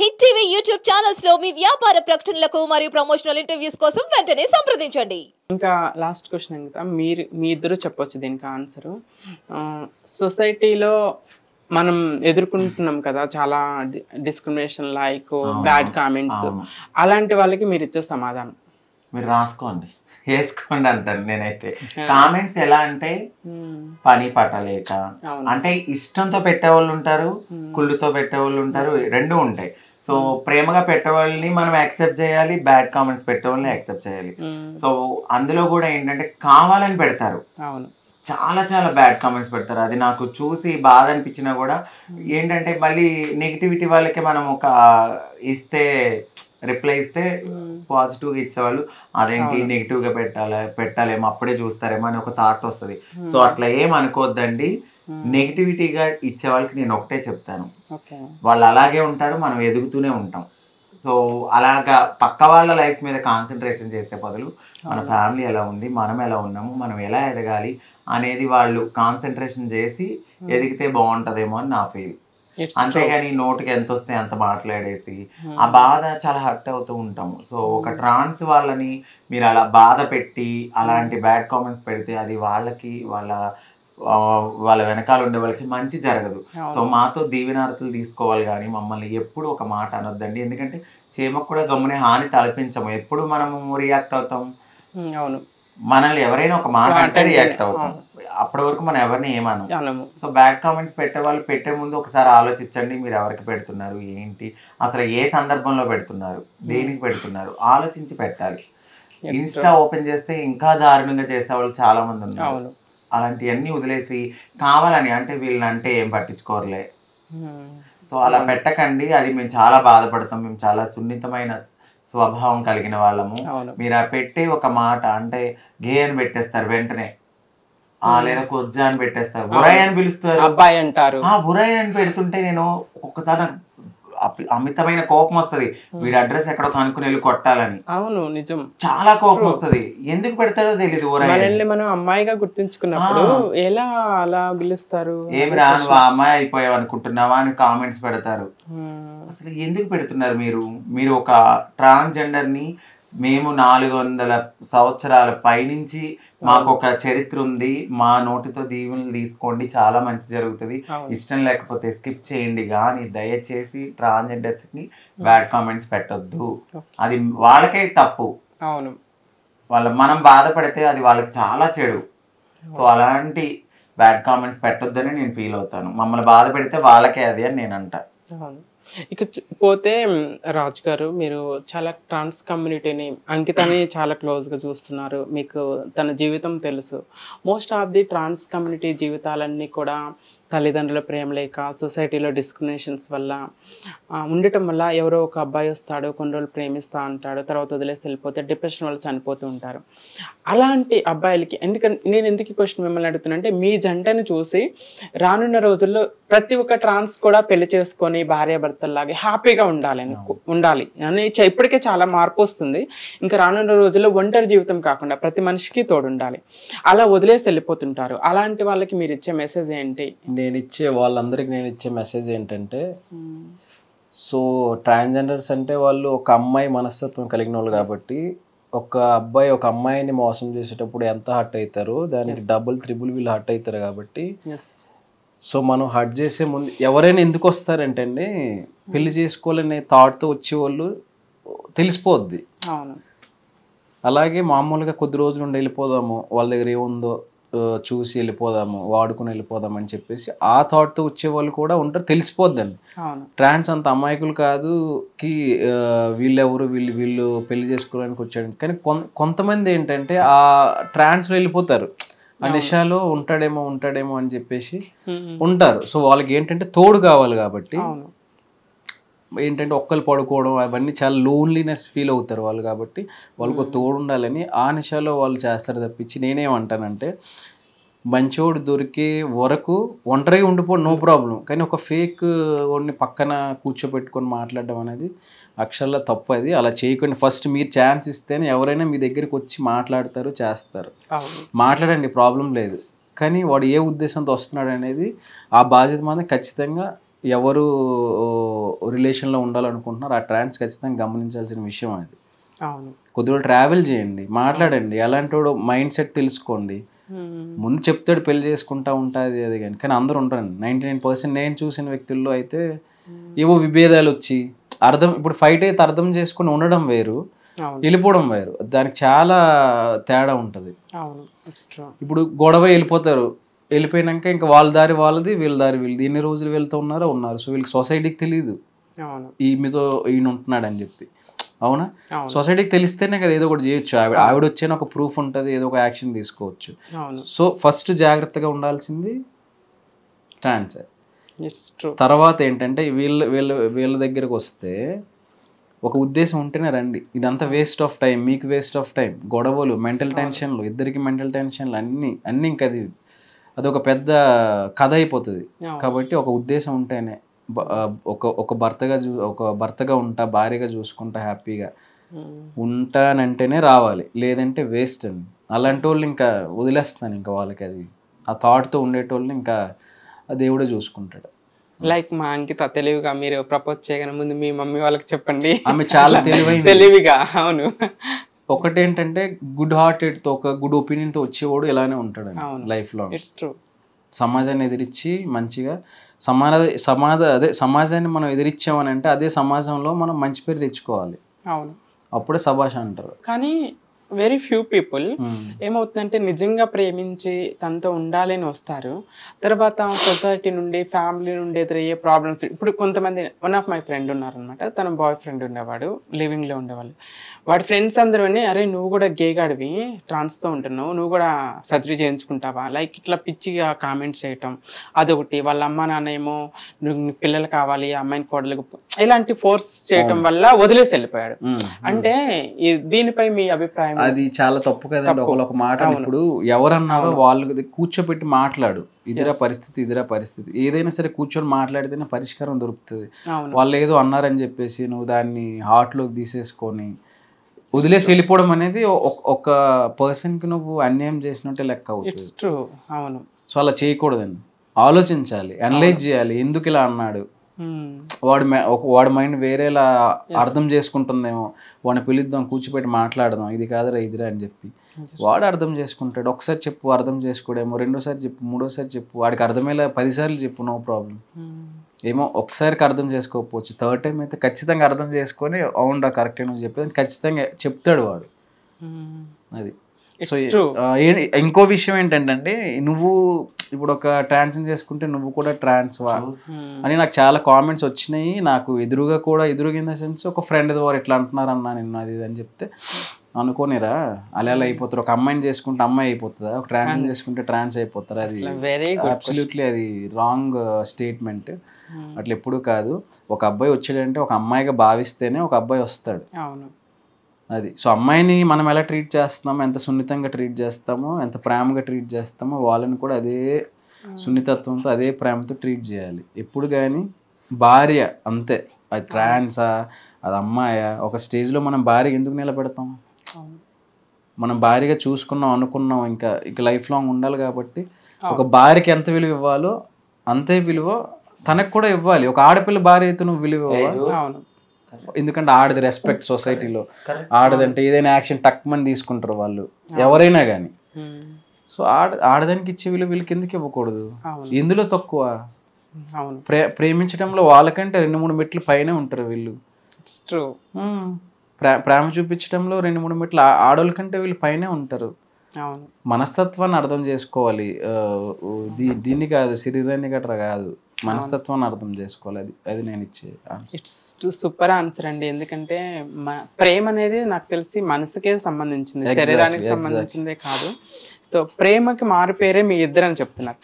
Hit TV YouTube channels లో మీ వ్యాపార ప్రకటనలకు మరియు ప్రమోషనల్ ఇంటర్వ్యూస్ కోసం వెంటనే సంప్రదించండి. ఇంకా లాస్ట్ క్వశ్చన్ ఇంకా మీ ఇద్దరు చెప్పొచ్చు దీనికి ఆన్సర్. సొసైటీలో మనం ఎదుర్కొంటున్నాం కదా చాలా డిస్క్రిమినేషన్, లైక్ బ్యాడ్ కామెంట్స్, అలాంటి వాళ్ళకి మీరు ఇచ్చే సమాధానం? మీరు రాసుకోండి, వేసుకోండి అంటాను నేనైతే. కామెంట్స్ ఎలా అంటే పని పట్టలేక, అంటే ఇష్టంతో పెట్టేవాళ్ళు ఉంటారు, కుళ్ళుతో పెట్టేవాళ్ళు ఉంటారు, రెండు ఉంటాయి. సో ప్రేమగా పెట్టేవాళ్ళని మనం యాక్సెప్ట్ చేయాలి, బ్యాడ్ కామెంట్స్ పెట్టేవాళ్ళని యాక్సెప్ట్ చేయాలి. సో అందులో కూడా ఏంటంటే కావాలని పెడతారు, అవును, చాలా చాలా బ్యాడ్ కామెంట్స్ పెడతారు. అది నాకు చూసి బాధ అనిపించినా కూడా ఏంటంటే మళ్ళీ నెగిటివిటీ వాళ్ళకి మనం ఒక ఇస్తే రిప్లై ఇస్తే పాజిటివ్గా ఇచ్చేవాళ్ళు అదేంటి నెగిటివ్గా పెట్టాలేమో అప్పుడే చూస్తారేమో అని ఒక థాట్ వస్తుంది. సో అట్లా ఏం అనుకోవద్దండి. నెగిటివిటీగా ఇచ్చే వాళ్ళకి నేను ఒకటే చెప్తాను, వాళ్ళు అలాగే ఉంటారు, మనం ఎదుగుతూనే ఉంటాం. సో అలాగా పక్క వాళ్ళ లైఫ్ మీద కాన్సన్ట్రేషన్ చేసే బదులు మన ఫ్యామిలీ ఎలా ఉంది, మనం ఎలా ఉన్నాము, మనం ఎలా ఎదగాలి అనేది వాళ్ళు కాన్సన్ట్రేషన్ చేసి ఎదిగితే బాగుంటుందేమో అని నా ఫీల్. అంతేగాని నోటికి ఎంత వస్తే అంత మాట్లాడేసి ఆ బాధ చాలా హర్ట్ అవుతూ ఉంటాము. సో ఒక ట్రాన్స్ వాళ్ళని మీరు అలా బాధ పెట్టి అలాంటి బ్యాడ్ కామెంట్స్ పెడితే అది వాళ్ళకి వాళ్ళ వెనకాల ఉండే వాళ్ళకి మంచి జరగదు. సో మాతో దీవెనార్తలు తీసుకోవాలి కానీ మమ్మల్ని ఎప్పుడు ఒక మాట అనొద్దండి. ఎందుకంటే చీమకు కూడా గమ్మునే హాని తలపించము, ఎప్పుడు మనము రియాక్ట్ అవుతాం. అవును, మనల్ని ఎవరైనా ఒక మాట అంటే రియాక్ట్ అవుతాం, అప్పటి వరకు మనం ఎవరిని ఏమనం. సో బ్యాడ్ కామెంట్స్ పెట్టే వాళ్ళు పెట్టే ముందు ఒకసారి ఆలోచించండి, మీరు ఎవరికి పెడుతున్నారు, ఏంటి, అసలు ఏ సందర్భంలో పెడుతున్నారు, దేనికి పెడుతున్నారు, ఆలోచించి పెట్టాలి. ఇన్స్టా ఓపెన్ చేస్తే ఇంకా దారుణంగా చేసే వాళ్ళు చాలా మంది ఉన్నారు. అలాంటివన్నీ వదిలేసి కావాలని అంటే వీళ్ళంటే ఏం పట్టించుకోరులే, సో అలా పెట్టకండి. అది మేము చాలా బాధపడతాం, మేము చాలా సున్నితమైన స్వభావం కలిగిన వాళ్ళము. మీరు ఆ పెట్టే ఒక మాట అంటే గే అని పెట్టేస్తారు వెంటనే, లేదా కొజ్జా అని పెట్టేస్తారు, బురాయి అని పిలుస్తారు, అబ్బాయి అంటారు. బురాయి అని పెడుతుంటే నేను ఒక్కొక్కసారి అమితమైన కోపం వస్తుంది, వీడి అడ్రస్ ఎక్కడో కనుక్కుని వెళ్ళి కొట్టాలని. అవును, నిజం, చాలా కోపం వస్తుంది. ఎందుకు పెడతారో తెలియదు. మనల్ని మనం అమ్మాయిగా గుర్తించుకున్నప్పుడు ఎలా అలా పిలుస్తారు, ఏమి రా నువ్వు అమ్మాయి అయిపోయావు అనుకుంటున్నావా అని కామెంట్స్ పెడతారు. అసలు ఎందుకు పెడుతున్నారు మీరు ఒక ట్రాన్స్జెండర్ ని మేము 400 సంవత్సరాల పైనుంచి మాకు ఒక చరిత్ర ఉంది, మా నోటితో దీవెనలు తీసుకోండి, చాలా మంచి జరుగుతుంది, ఇష్టం లేకపోతే స్కిప్ చేయండి, కానీ దయచేసి ట్రాన్స్జెండర్స్ కి బ్యాడ్ కామెంట్స్ పెట్టొద్దు. అది వాళ్ళకే తప్పు. అవును, మనం బాధపడితే అది వాళ్ళకి చాలా చెడు. సో అలాంటి బ్యాడ్ కామెంట్స్ పెట్టొద్దని నేను ఫీల్ అవుతాను. మమ్మల్ని బాధ పెడితే వాళ్ళకే అది అని నేను అంటా. ఇక పోతే రాజు గారు, మీరు చాలా ట్రాన్స్ కమ్యూనిటీని, అంకితని చాలా క్లోజ్గా చూస్తున్నారు, మీకు తన జీవితం తెలుసు. Most of the trans community జీవితాలన్నీ కూడా తల్లిదండ్రుల ప్రేమ లేక, సొసైటీలో డిస్క్రిమినేషన్స్ వల్ల ఉండటం వల్ల ఎవరో ఒక అబ్బాయి వస్తాడు, కొన్ని రోజులు ప్రేమిస్తూ ఉంటాడు, తర్వాత వదిలేసి వెళ్ళిపోతే డిప్రెషన్ వల్ల చనిపోతూ ఉంటారు. అలాంటి అబ్బాయిలకి నేను ఎందుకు ఈ క్వశ్చన్ మిమ్మల్ని అడుగుతున్నానంటే, మీ జంటను చూసి రానున్న రోజుల్లో ప్రతి ఒక్క ట్రాన్స్ కూడా పెళ్లి చేసుకొని భార్యాభర్తల్లాగే హ్యాపీగా ఉండాలి అని ఇప్పటికే చాలా మార్పు వస్తుంది. ఇంకా రానున్న రోజుల్లో ఒంటరి జీవితం కాకుండా ప్రతి మనిషికి తోడుండాలి. అలా వదిలేసి వెళ్ళిపోతుంటారు. అలాంటి వాళ్ళకి మీరు ఇచ్చే మెసేజ్ ఏంటి? వాళ్ళందరికీ నేను ఇచ్చే మెసేజ్ ఏంటంటే, సో ట్రాన్స్జెండర్స్ అంటే వాళ్ళు ఒక అమ్మాయి మనస్తత్వం కలిగిన వాళ్ళు కాబట్టి, ఒక అబ్బాయి ఒక అమ్మాయిని మోసం చేసేటప్పుడు ఎంత హర్ట్ అవుతారో దానికి డబుల్ త్రిబుల్ వీళ్ళు హర్ట్ అవుతారు. కాబట్టి సో మనం హర్ట్ చేసే ముందు ఎవరైనా ఎందుకు వస్తారంటే అండి, పెళ్లి చేసుకోవాలనే థాట్తో వచ్చేవాళ్ళు తెలిసిపోద్ది. అలాగే మామూలుగా కొద్ది రోజులు ఉండి వెళ్ళిపోదాము, వాళ్ళ దగ్గర ఏముందో చూసి వెళ్ళిపోదాము, వాడుకుని వెళ్ళిపోదాం అని చెప్పేసి ఆ థాట్తో వచ్చేవాళ్ళు కూడా ఉంటారు, తెలిసిపోద్దండి. ట్రాన్స్ అంత అమాయకులు కాదు కి వీళ్ళెవరు వీళ్ళు పెళ్లి చేసుకోవడానికి వచ్చాడు. కానీ కొంతమంది ఏంటంటే ఆ ట్రాన్స్లో వెళ్ళిపోతారు, ఆ నిషాలో ఉంటాడేమో అని చెప్పేసి ఉంటారు. సో వాళ్ళకి ఏంటంటే తోడు కావాలి కాబట్టి ఏంటంటే ఒక్కరు పడుకోవడం అవన్నీ చాలా లోన్లీనెస్ ఫీల్ అవుతారు వాళ్ళు. కాబట్టి వాళ్ళకు తోడు ఉండాలని ఆ నిషాలో వాళ్ళు చేస్తారు తప్పించి, నేనేమంటానంటే మంచోడు దొరికే వరకు ఒంటరిగా ఉండిపోవడం నో ప్రాబ్లం, కానీ ఒక ఫేక్ వాడిని పక్కన కూర్చోబెట్టుకొని మాట్లాడడం అనేది అక్షరాల తప్పు. అది అలా చేయకుండా ఫస్ట్ మీరు ఛాన్స్ ఇస్తేనే ఎవరైనా మీ దగ్గరికి వచ్చి మాట్లాడతారు, చేస్తారు. మాట్లాడండి, ప్రాబ్లం లేదు. కానీ వాడు ఏ ఉద్దేశంతో వస్తున్నాడు అనేది ఆ బాధ్యత మాత్రం ఖచ్చితంగా ఎవరు రిలేషన్లో ఉండాలనుకుంటున్నారో ఆ ట్రాన్స్ ఖచ్చితంగా గమనించాల్సిన విషయం అది. అవును. కొద్దిగా ట్రావెల్ చేయండి, మాట్లాడండి, ఎలాంటి మైండ్ సెట్ తెలుసుకోండి. ముందు చెప్తాడు పెళ్లి చేసుకుంటా ఉంటుంది అది కానీ అందరూ ఉంటారు. 99% నేను చూసిన వ్యక్తుల్లో అయితే ఏవో విభేదాలు వచ్చి ఇప్పుడు ఫైట్ అయితే అర్థం చేసుకుని ఉండడం వేరు, వెళ్ళిపోవడం వేరు, దానికి చాలా తేడా ఉంటుంది. ఇప్పుడు గొడవ వెళ్ళిపోతారు, వెళ్ళిపోయినాక ఇంకా వాళ్ళ దారి వాళ్ళది, వీళ్ళ దారి వీళ్ళది. ఎన్ని రోజులు వెళ్తూ ఉన్నారు. సో వీళ్ళకి సొసైటీకి తెలియదు మీతో ఈయన ఉంటున్నాడు అని చెప్పి. అవునా? సొసైటీకి తెలిస్తేనే కదా ఏదో ఒకటి చేయొచ్చు. ఆవిడ వచ్చేనా ఒక ప్రూఫ్ ఉంటుంది, ఏదో ఒక యాక్షన్ తీసుకోవచ్చు. సో ఫస్ట్ జాగ్రత్తగా ఉండాల్సింది ట్రాన్స్. తర్వాత ఏంటంటే వీళ్ళ దగ్గరకు వస్తే ఒక ఉద్దేశం ఉంటేనే రండి. ఇదంతా వేస్ట్ ఆఫ్ టైం, మీకు వేస్ట్ ఆఫ్ టైం. గొడవలు, మెంటల్ టెన్షన్లు, ఇద్దరికి మెంటల్ టెన్షన్లు అన్నీ ఇంకా అదొక పెద్ద కథ అయిపోతుంది. కాబట్టి ఒక ఉద్దేశం ఉంటేనే ఒక భర్తగా ఉంటా, భార్యగా చూసుకుంటా, హ్యాపీగా ఉంటానంటేనే రావాలి, లేదంటే వేస్ట్ అండి. అలాంటి వాళ్ళు ఇంకా వదిలేస్తాను, ఇంకా వాళ్ళకి అది ఆ థాట్తో ఉండేటోళ్ళని ఇంకా ఆ దేవుడే చూసుకుంటాడు. లైక్ మా అంకిత తెలివిగా మీరు ప్రపోజ్ చేయగానే ముందు మీ మమ్మీ వాళ్ళకి చెప్పండి. ఆమె చాలా తెలివిగా. అవును. ఒకటేంటంటే గుడ్ హార్టెడ్తో, ఒక గుడ్ ఒపీనియన్తో వచ్చేవాడు ఇలానే ఉంటాడు లైఫ్లో. It's true. సమాజాన్ని ఎదిరించి మంచిగా సమాజాన్ని మనం ఎదిరించామని అంటే అదే సమాజంలో మనం మంచి పేరు తెచ్చుకోవాలి. అవును. అప్పుడే సభాష అంటారు. కానీ వెరీ ఫ్యూ పీపుల్ ఏమవుతుందంటే నిజంగా ప్రేమించి తనతో ఉండాలి అని వస్తారు. తర్వాత సొసైటీ నుండి, ఫ్యామిలీ నుండి ఎదురయ్యే ప్రాబ్లమ్స్. ఇప్పుడు కొంతమంది, వన్ ఆఫ్ మై ఫ్రెండ్ ఉన్నారనమాట, తన బాయ్ ఫ్రెండ్ ఉండేవాడు, లివింగ్లో ఉండేవాళ్ళు. వాడి ఫ్రెండ్స్ అందరూ అరే నువ్వు కూడా గేగాడివి, ట్రాన్స్తో ఉంటున్నావు, నువ్వు కూడా సర్జరీ చేయించుకుంటావా, లైక్ ఇట్లా పిచ్చిగా కామెంట్స్ చేయటం అదొకటి. వాళ్ళ అమ్మ నాన్న ఏమో నువ్వు పిల్లలు కావాలి, అమ్మాయిని కోడలకు, ఇలాంటి ఫోర్స్ చేయటం వల్ల వదిలేసి వెళ్ళిపోయాడు. అంటే దీనిపై మీ అభిప్రాయం? అది చాలా తప్పు కదండి. ఒక మాట ఇప్పుడు ఎవరన్నారో వాళ్ళు కూర్చోబెట్టి మాట్లాడు, ఇదిరా పరిస్థితి. ఏదైనా సరే కూర్చొని మాట్లాడితేనే పరిష్కారం దొరుకుతుంది. వాళ్ళు ఏదో అన్నారని చెప్పేసి నువ్వు దాన్ని హార్ట్లోకి తీసేసుకొని వదిలేసి వెళ్ళిపోవడం అనేది ఒక పర్సన్కి నువ్వు అన్యాయం చేసినట్టే లెక్క అవుతుంది. అవును. సో అలా చేయకూడదండి. ఆలోచించాలి, అనలైజ్ చేయాలి, ఎందుకు ఇలా అన్నాడు. వాడి మైండ్ వేరేలా అర్థం చేసుకుంటుందేమో, వాడిని పిలుద్దాం, కూర్చోపెట్టి మాట్లాడదాం, ఇది కాదురా ఇదిరా అని చెప్పి వాడు అర్థం చేసుకుంటాడు. ఒకసారి చెప్పు, అర్థం చేసుకోడేమో, రెండోసారి చెప్పు, మూడోసారి చెప్పు, వాడికి అర్థమయ్యేలా 10 సార్లు చెప్పు, నో ప్రాబ్లం. ఏమో ఒకసారికి అర్థం చేసుకోకపోవచ్చు, థర్డ్ టైం అయితే ఖచ్చితంగా అర్థం చేసుకొని అవునా కరెక్ట్ నువ్వు చెప్పేది ఖచ్చితంగా చెప్తాడు వాడు. అది. సో ఇంకో విషయం ఏంటంటే నువ్వు ఇప్పుడు ఒక ట్రాన్స్ని చేసుకుంటే నువ్వు కూడా ట్రాన్స్వా అని నాకు చాలా కామెంట్స్ వచ్చినాయి. నాకు ఎదురుగా సెన్స్ ఒక ఫ్రెండ్ ద్వారా ఇట్లా అంటున్నారన్నా నిన్ను అది అని చెప్తే అనుకోనిరా అలా అయిపోతారు. ఒక అమ్మాయిని చేసుకుంటే అమ్మాయి అయిపోతుందా, ఒక ట్రాన్స్ చేసుకుంటే ట్రాన్స్ అయిపోతారా? అది అబ్సల్యూట్లీ అది రాంగ్ స్టేట్మెంట్. అట్లా ఎప్పుడు కాదు. ఒక అబ్బాయి వచ్చాడంటే ఒక అమ్మాయిగా భావిస్తేనే ఒక అబ్బాయి వస్తాడు. అది. సో అమ్మాయిని మనం ఎలా ట్రీట్ చేస్తామో, ఎంత సున్నితంగా ట్రీట్ చేస్తామో, ఎంత ప్రేమగా ట్రీట్ చేస్తామో వాళ్ళని కూడా అదే సున్నితత్వంతో, అదే ప్రేమతో ట్రీట్ చేయాలి ఎప్పుడు. కానీ భార్య అంతే, అది ట్రాన్సా, అది అమ్మాయా, ఒక స్టేజ్లో మనం భార్య ఎందుకు నిలబెడతాం? మనం భార్యగా చూసుకున్నాం అనుకున్నాం, ఇంకా లైఫ్ లాంగ్ ఉండాలి. కాబట్టి ఒక భార్యకి ఎంత విలువ ఇవ్వాలో అంతే విలువ తనకు కూడా ఇవ్వాలి. ఒక ఆడపిల్ల భార్య అయితే నువ్వు విలువ ఇవ్వాలి. ఎందుకంటే ఆడది రెస్పెక్ట్ సొసైటీలో. ఆడదంటే ఏదైనా యాక్షన్ తక్కువని తీసుకుంటారు వాళ్ళు, ఎవరైనా కానీ. సో ఆడదానికి ఇచ్చే విలువ వీళ్ళకి ఎందుకు ఇవ్వకూడదు? ఎందులో తక్కువ? ప్రేమించడంలో వాళ్ళకంటే 2-3 మెట్లు పైనే ఉంటారు వీళ్ళు. ప్రేమ చూపించడంలో 2-3 మెట్లు ఆడోళ్ళ కంటే వీళ్ళు పైనే ఉంటారు. మనస్తత్వాన్ని అర్థం చేసుకోవాలి. దీన్ని కాదు, శరీరాన్ని గట్రా కాదు, మనస్తత్వాన్ని అర్థం చేసుకోవాలి. అది నేను ఇచ్చే ఇట్స్ సూపర్ ఆన్సర్ అండి. ఎందుకంటే ప్రేమ అనేది నాకు తెలిసి మనసుకే సంబంధించింది, శరీరానికి సంబంధించిందే కాదు. సో ప్రేమకి మారు పేరే మీ ఇద్దరు అని చెప్తున్నారు.